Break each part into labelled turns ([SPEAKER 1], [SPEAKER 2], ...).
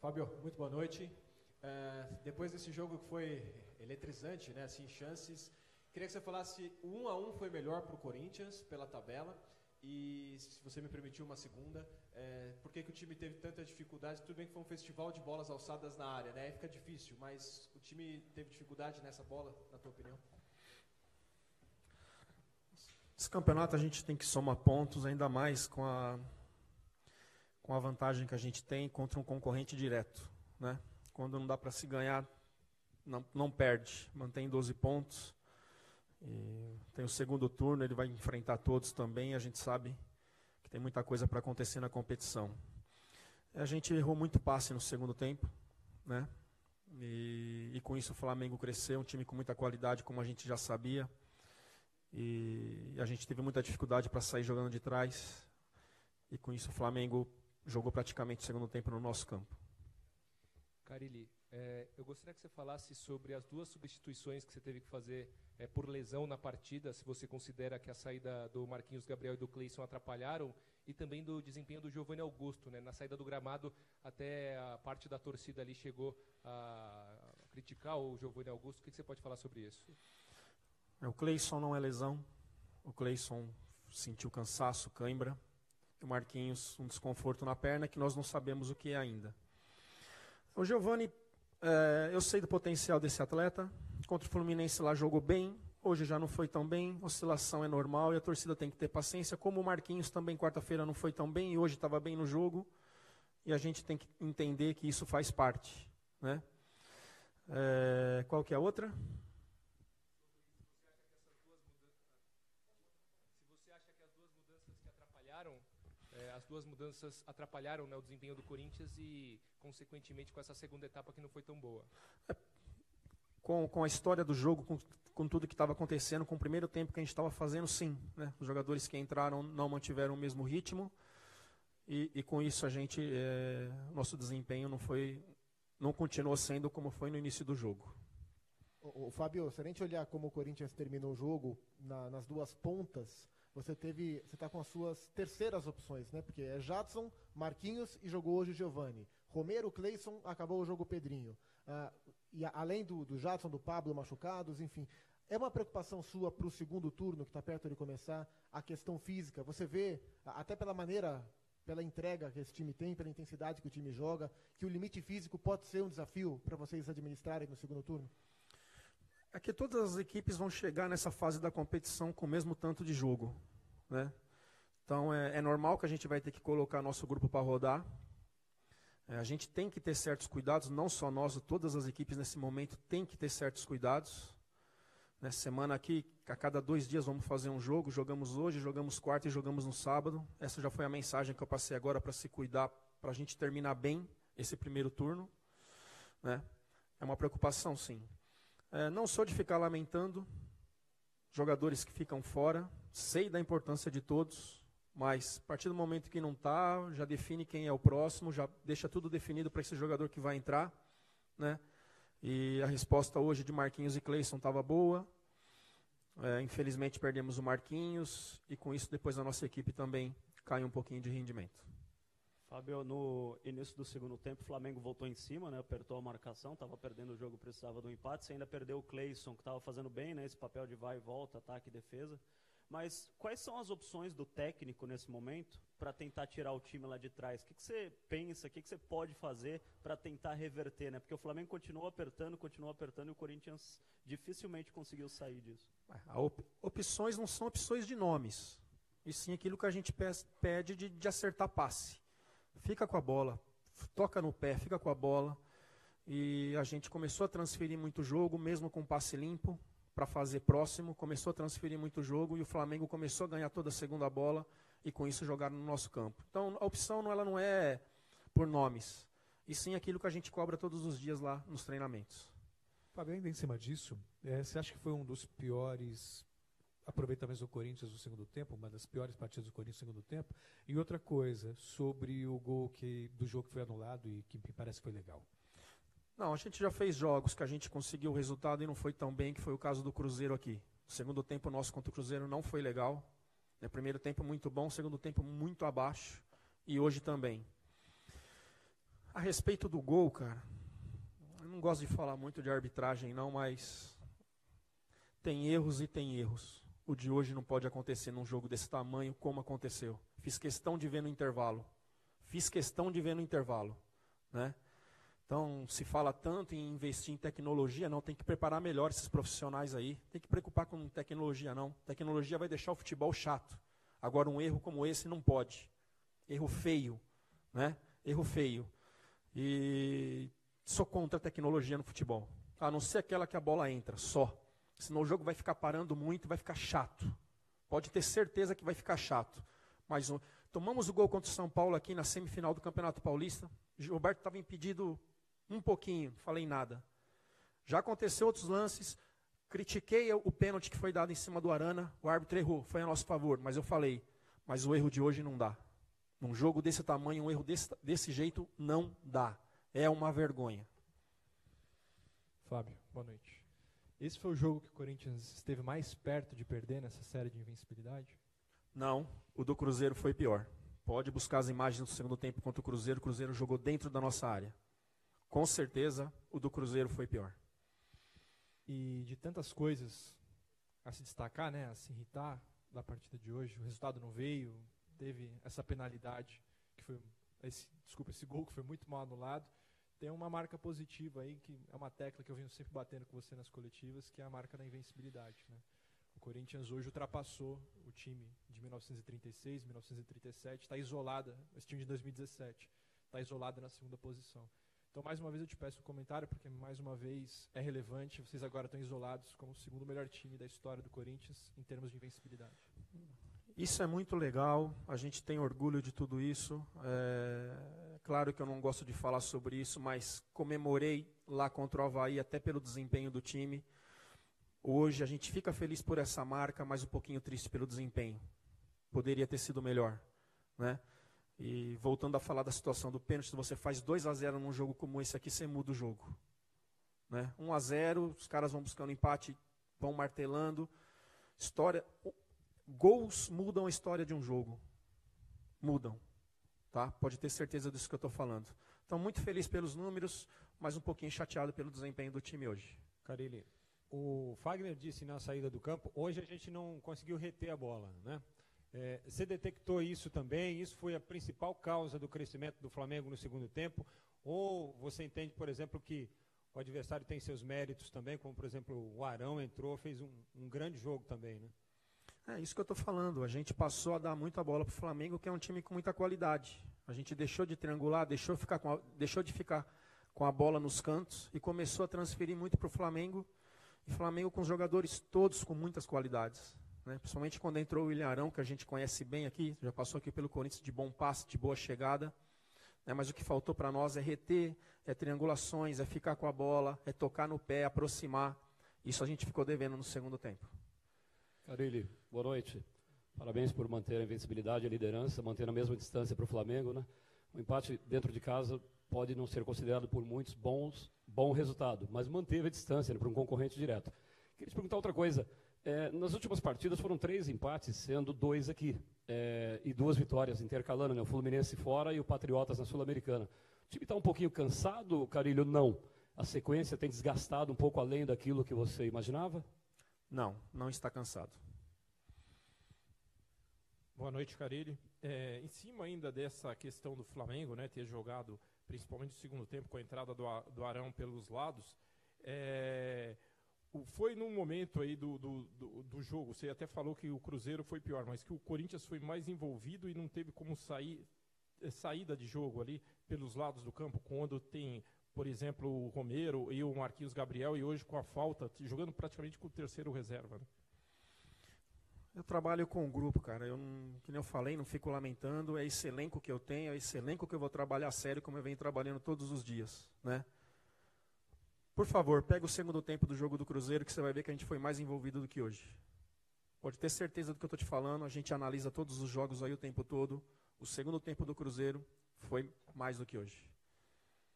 [SPEAKER 1] Fábio, muito boa noite. Depois desse jogo que foi eletrizante, né, assim, chances, queria que você falasse, o 1-1 foi melhor para o Corinthians, pela tabela, e se você me permitiu uma segunda, por que o time teve tanta dificuldade? Tudo bem que foi um festival de bolas alçadas na área, né, aí fica difícil, mas o time teve dificuldade nessa bola, na tua opinião?
[SPEAKER 2] Esse campeonato a gente tem que somar pontos, ainda mais com a vantagem que a gente tem contra um concorrente direto, né? Quando não dá para se ganhar, não perde, mantém 12 pontos. E tem o segundo turno, ele vai enfrentar todos também, a gente sabe que tem muita coisa para acontecer na competição. A gente errou muito passe no segundo tempo, né? E com isso o Flamengo cresceu, um time com muita qualidade, como a gente já sabia. E a gente teve muita dificuldade para sair jogando de trás. E com isso o Flamengo jogou praticamente o segundo tempo no nosso campo.
[SPEAKER 3] Carille, eu gostaria que você falasse sobre as duas substituições que você teve que fazer por lesão na partida, se você considera que a saída do Marquinhos Gabriel e do Cleison atrapalharam, e também do desempenho do Giovani Augusto, né? Na saída do gramado, até a parte da torcida ali chegou a criticar o Giovani Augusto. O que você pode falar sobre isso?
[SPEAKER 2] O Cleison não é lesão, o Cleison sentiu cansaço, cãibra, e o Marquinhos um desconforto na perna que nós não sabemos o que é ainda. O Giovani, eu sei do potencial desse atleta, contra o Fluminense lá jogou bem, hoje já não foi tão bem, oscilação é normal e a torcida tem que ter paciência, como o Marquinhos também quarta-feira não foi tão bem e hoje estava bem no jogo, e a gente tem que entender que isso faz parte, né? Qual que é a outra?
[SPEAKER 3] As duas mudanças atrapalharam, né, o desempenho do Corinthians e, consequentemente, com essa segunda etapa que não foi tão boa.
[SPEAKER 2] Com a história do jogo, com tudo que estava acontecendo, com o primeiro tempo que a gente estava fazendo, sim, né? Os jogadores que entraram não mantiveram o mesmo ritmo e com isso nosso desempenho não continuou sendo como foi no início do jogo.
[SPEAKER 4] Fábio, se a gente olhar como o Corinthians terminou o jogo nas duas pontas, você está com as suas terceiras opções, né? Porque é Jadson, Marquinhos e jogou hoje o Giovani. Romero, Cleison, acabou o jogo Pedrinho. E além do Jadson, do Pablo machucados, enfim. É uma preocupação sua para o segundo turno, que está perto de começar, a questão física? Você vê, até pela maneira, pela entrega que esse time tem, pela intensidade que o time joga, que o limite físico pode ser um desafio para vocês administrarem no segundo turno?
[SPEAKER 2] É que todas as equipes vão chegar nessa fase da competição com o mesmo tanto de jogo, né? Então é normal que a gente vai ter que colocar nosso grupo para rodar. A gente tem que ter certos cuidados, não só nós, todas as equipes nesse momento têm que ter certos cuidados. Nessa semana aqui, a cada 2 dias vamos fazer um jogo, jogamos hoje, jogamos quarta e jogamos no sábado. Essa já foi a mensagem que eu passei agora para se cuidar, para a gente terminar bem esse primeiro turno, né? É uma preocupação, sim. Não sou de ficar lamentando jogadores que ficam fora, sei da importância de todos, mas a partir do momento que não está, já define quem é o próximo, já deixa tudo definido para esse jogador que vai entrar, né? E a resposta hoje de Marquinhos e Cleison estava boa, infelizmente perdemos o Marquinhos, e com isso depois a nossa equipe também cai um pouquinho de rendimento.
[SPEAKER 5] Fábio, no início do segundo tempo, o Flamengo voltou em cima, né, apertou a marcação, estava perdendo o jogo, precisava do empate. Você ainda perdeu o Cleison, que estava fazendo bem, né, esse papel de vai e volta, ataque e defesa. Mas quais são as opções do técnico nesse momento para tentar tirar o time lá de trás? O que você pensa, o que você pode fazer para tentar reverter, né? Porque o Flamengo continuou apertando e o Corinthians dificilmente conseguiu sair disso.
[SPEAKER 2] Opções não são opções de nomes, e sim aquilo que a gente pede de acertar passe. Fica com a bola, toca no pé, fica com a bola. E a gente começou a transferir muito jogo, mesmo com passe limpo, para fazer próximo. Começou a transferir muito jogo e o Flamengo começou a ganhar toda a segunda bola e com isso jogar no nosso campo. Então a opção ela não é por nomes, e sim aquilo que a gente cobra todos os dias lá nos treinamentos.
[SPEAKER 6] Fábio, ainda em cima disso, você acha que foi um dos piores aproveitamentos do Corinthians no segundo tempo, uma das piores partidas do Corinthians no segundo tempo? E outra coisa, sobre o gol do jogo que foi anulado e que me parece que foi legal.
[SPEAKER 2] Não, a gente já fez jogos que a gente conseguiu o resultado e não foi tão bem, que foi o caso do Cruzeiro aqui. O segundo tempo nosso contra o Cruzeiro não foi legal. Primeiro tempo muito bom, segundo tempo muito abaixo, e hoje também. A respeito do gol, cara, eu não gosto de falar muito de arbitragem não, mas tem erros e tem erros. O de hoje não pode acontecer num jogo desse tamanho como aconteceu. Fiz questão de ver no intervalo. Né? Então, se fala tanto em investir em tecnologia, não, tem que preparar melhor esses profissionais aí. Tem que preocupar com tecnologia, não. Tecnologia vai deixar o futebol chato. Agora, um erro como esse não pode. Erro feio, né? Erro feio. E sou contra a tecnologia no futebol. A não ser aquela que a bola entra, só. Senão o jogo vai ficar parando muito, vai ficar chato. Pode ter certeza que vai ficar chato. Mas tomamos o gol contra o São Paulo aqui na semifinal do Campeonato Paulista. Gilberto estava impedido um pouquinho, não falei nada. Já aconteceu outros lances. Critiquei o pênalti que foi dado em cima do Arana. O árbitro errou, foi a nosso favor. Mas eu falei, mas o erro de hoje não dá. Num jogo desse tamanho, um erro desse jeito não dá. É uma vergonha.
[SPEAKER 7] Fábio, boa noite. Esse foi o jogo que o Corinthians esteve mais perto de perder nessa série de invencibilidade?
[SPEAKER 2] Não, o do Cruzeiro foi pior. Pode buscar as imagens do segundo tempo contra o Cruzeiro jogou dentro da nossa área. Com certeza, o do Cruzeiro foi pior.
[SPEAKER 7] E de tantas coisas a se destacar, né, a se irritar da partida de hoje, o resultado não veio, teve essa penalidade, que foi esse gol que foi muito mal anulado. Tem uma marca positiva aí, que é uma tecla que eu venho sempre batendo com você nas coletivas, que é a marca da invencibilidade, né? O Corinthians hoje ultrapassou o time de 1936, 1937, está isolada, esse time de 2017, está isolada na segunda posição. Então, mais uma vez, eu te peço um comentário, porque mais uma vez é relevante, vocês agora estão isolados como o segundo melhor time da história do Corinthians em termos de invencibilidade.
[SPEAKER 2] Isso é muito legal, a gente tem orgulho de tudo isso. Claro que eu não gosto de falar sobre isso, mas comemorei lá contra o Avaí até pelo desempenho do time. Hoje a gente fica feliz por essa marca, mas um pouquinho triste pelo desempenho. Poderia ter sido melhor, né? E voltando a falar da situação do pênalti, se você faz 2-0 num jogo como esse aqui, você muda o jogo, né? 1-0, os caras vão buscando empate, vão martelando. Gols mudam a história de um jogo. Mudam. Tá? Pode ter certeza disso que eu estou falando. Então, muito feliz pelos números, mas um pouquinho chateado pelo desempenho do time hoje.
[SPEAKER 8] Carille, o Fagner disse na saída do campo, hoje a gente não conseguiu reter a bola, né? Você detectou isso também? Isso foi a principal causa do crescimento do Flamengo no segundo tempo? Ou você entende, por exemplo, que o adversário tem seus méritos também, como, por exemplo, o Arão entrou, fez um grande jogo também, né?
[SPEAKER 2] É isso que eu estou falando. A gente passou a dar muita bola para o Flamengo, que é um time com muita qualidade. A gente deixou de triangular, deixou de ficar com a bola nos cantos e começou a transferir muito para o Flamengo. E Flamengo com os jogadores todos com muitas qualidades, né? Principalmente quando entrou o William Arão, que a gente conhece bem aqui, já passou aqui pelo Corinthians de bom passe, de boa chegada. Mas o que faltou para nós é reter, é triangulações, é ficar com a bola, é tocar no pé, aproximar. Isso a gente ficou devendo no segundo tempo.
[SPEAKER 9] Carille, boa noite. Parabéns por manter a invencibilidade e a liderança, manter a mesma distância para o Flamengo, né? O empate dentro de casa pode não ser considerado por muitos bom resultado, mas manteve a distância, né, para um concorrente direto. Queria te perguntar outra coisa. Nas últimas partidas foram 3 empates, sendo 2 aqui, e 2 vitórias intercalando, né? O Fluminense fora e o Patriotas na Sul-Americana. O time está um pouquinho cansado, Carille, ou não? A sequência tem desgastado um pouco além daquilo que você imaginava?
[SPEAKER 2] Não, não está cansado.
[SPEAKER 6] Boa noite, Carille. Em cima ainda dessa questão do Flamengo, né, ter jogado principalmente no segundo tempo com a entrada do Arão pelos lados, foi num momento aí do jogo, você até falou que o Cruzeiro foi pior, mas que o Corinthians foi mais envolvido e não teve como saída de jogo ali pelos lados do campo, quando tem, por exemplo, o Romero e o Marquinhos Gabriel, e hoje com a falta, jogando praticamente com o terceiro reserva, né?
[SPEAKER 2] Eu trabalho com um grupo, cara. Que nem eu falei, não fico lamentando. É esse elenco que eu tenho, é esse elenco que eu vou trabalhar sério, como eu venho trabalhando todos os dias, né? Por favor, pega o segundo tempo do jogo do Cruzeiro, que você vai ver que a gente foi mais envolvido do que hoje. Pode ter certeza do que eu estou te falando. A gente analisa todos os jogos aí o tempo todo. O segundo tempo do Cruzeiro foi mais do que hoje.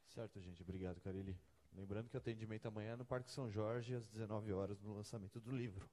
[SPEAKER 10] Certo, gente. Obrigado, Carille. Lembrando que o atendimento amanhã é no Parque São Jorge, às 19 horas, no lançamento do livro.